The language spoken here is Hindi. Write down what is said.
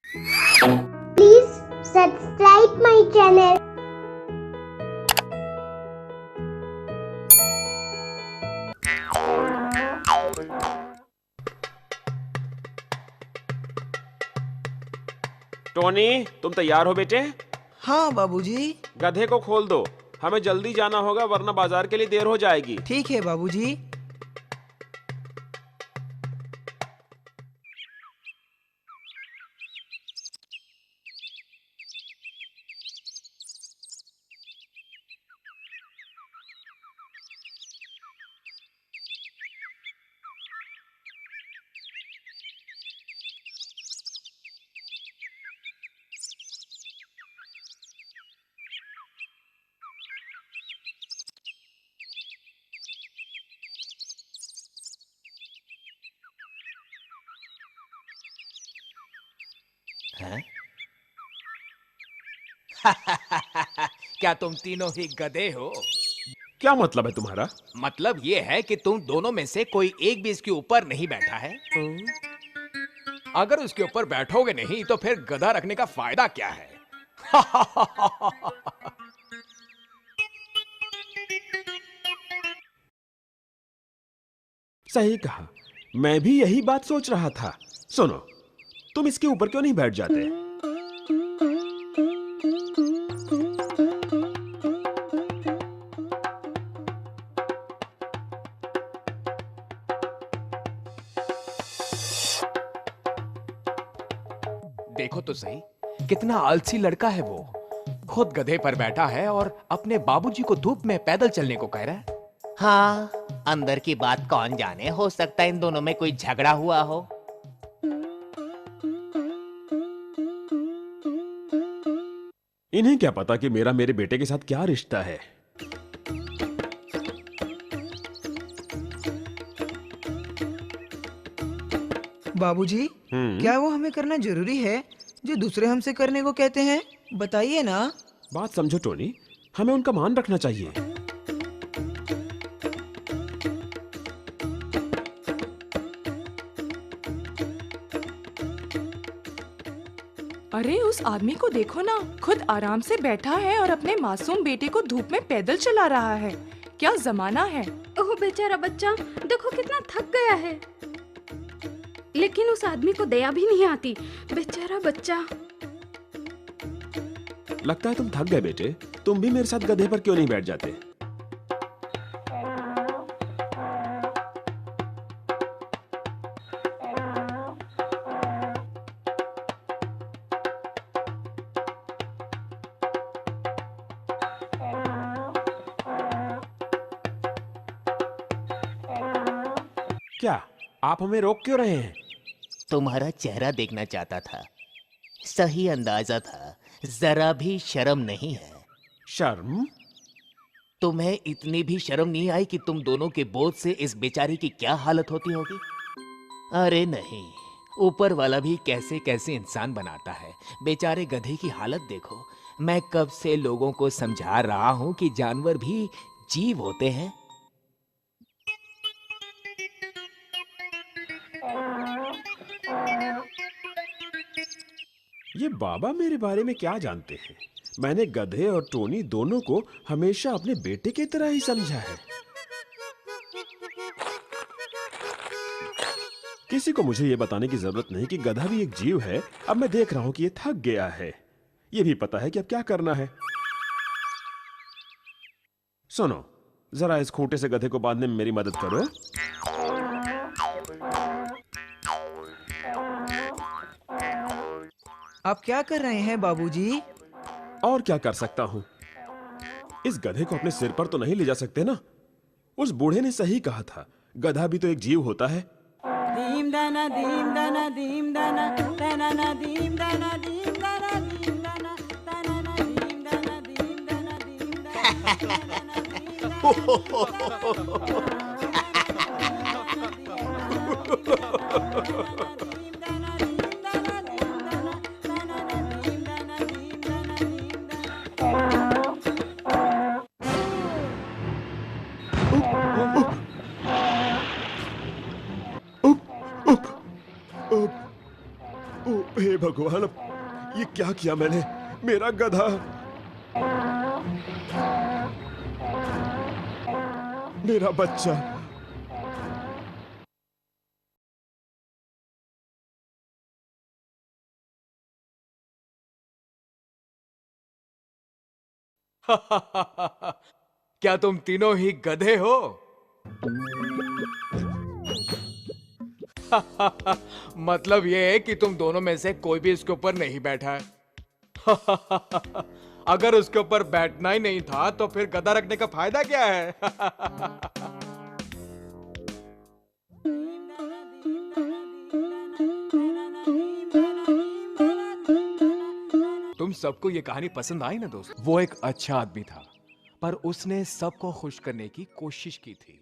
Please subscribe my channel. Tony, तुम तैयार हो बेटे? हाँ बाबूजी। गधे को खोल दो, हमें जल्दी जाना होगा वरना बाजार के लिए देर हो जाएगी। ठीक है बाबूजी। हैं? क्या तुम तीनों ही गधे हो? क्या मतलब है तुम्हारा? मतलब ये है कि तुम दोनों में से कोई एक भी इसके ऊपर नहीं बैठा है। अगर उसके ऊपर बैठोगे नहीं तो फिर गधा रखने का फायदा क्या है? सही कहा, मैं भी यही बात सोच रहा था। सुनो, तुम इसके ऊपर क्यों नहीं बैठ जाते? देखो तो सही, कितना आलसी लड़का है वो। खुद गधे पर बैठा है और अपने बाबूजी को धूप में पैदल चलने को कह रहा है। हाँ, अंदर की बात कौन जाने, हो सकता है इन दोनों में कोई झगड़ा हुआ हो। इन्हें क्या पता कि मेरा मेरे बेटे के साथ क्या रिश्ता है। बाबूजी, क्या वो हमें करना जरूरी है जो दूसरे हमसे करने को कहते हैं? बताइए ना। बात समझो टोनी, हमें उनका मान रखना चाहिए। अरे उस आदमी को देखो ना, खुद आराम से बैठा है और अपने मासूम बेटे को धूप में पैदल चला रहा है। क्या जमाना है। ओह बेचारा बच्चा, देखो कितना थक गया है। लेकिन उस आदमी को दया भी नहीं आती। बेचारा बच्चा। लगता है तुम थक गए बेटे, तुम भी मेरे साथ गधे पर क्यों नहीं बैठ जाते? क्या आप हमें रोक क्यों रहे हैं? तुम्हारा चेहरा देखना चाहता था। सही अंदाजा था, जरा भी शर्म नहीं है। शर्म? तुम्हें इतनी भी शर्म नहीं आई कि तुम दोनों के बोझ से इस बेचारी की क्या हालत होती होगी? अरे नहीं, ऊपर वाला भी कैसे कैसे इंसान बनाता है। बेचारे गधे की हालत देखो। मैं कब से लोगों को समझा रहा हूं कि जानवर भी जीव होते हैं। ये बाबा मेरे बारे में क्या जानते हैं? मैंने गधे और टोनी दोनों को हमेशा अपने बेटे की तरह ही समझा है। किसी को मुझे ये बताने की जरूरत नहीं कि गधा भी एक जीव है। अब मैं देख रहा हूं कि ये थक गया है। ये भी पता है कि अब क्या करना है। सुनो, जरा इस खूंटे से गधे को बांधने में मेरी मदद करो। आप क्या कर रहे हैं बाबूजी? और क्या कर सकता हूं? इस गधे को अपने सिर पर तो नहीं ले जा सकते ना। उस बूढ़े ने सही कहा था, गधा भी तो एक जीव होता है। दीम दाना दीम दाना दीम दाना दाना ना दीम दाना दीम दाना दीम दाना दाना ना दीम दाना दीम दाना दीम भगवान, ये क्या किया मैंने? मेरा गधा, मेरा बच्चा। क्या तुम तीनों ही गधे हो? मतलब ये है कि तुम दोनों में से कोई भी इसके ऊपर नहीं बैठा है। अगर उसके ऊपर बैठना ही नहीं था तो फिर गधा रखने का फायदा क्या है? तुम सबको ये कहानी पसंद आई ना दोस्त? वो एक अच्छा आदमी था, पर उसने सबको खुश करने की कोशिश की थी।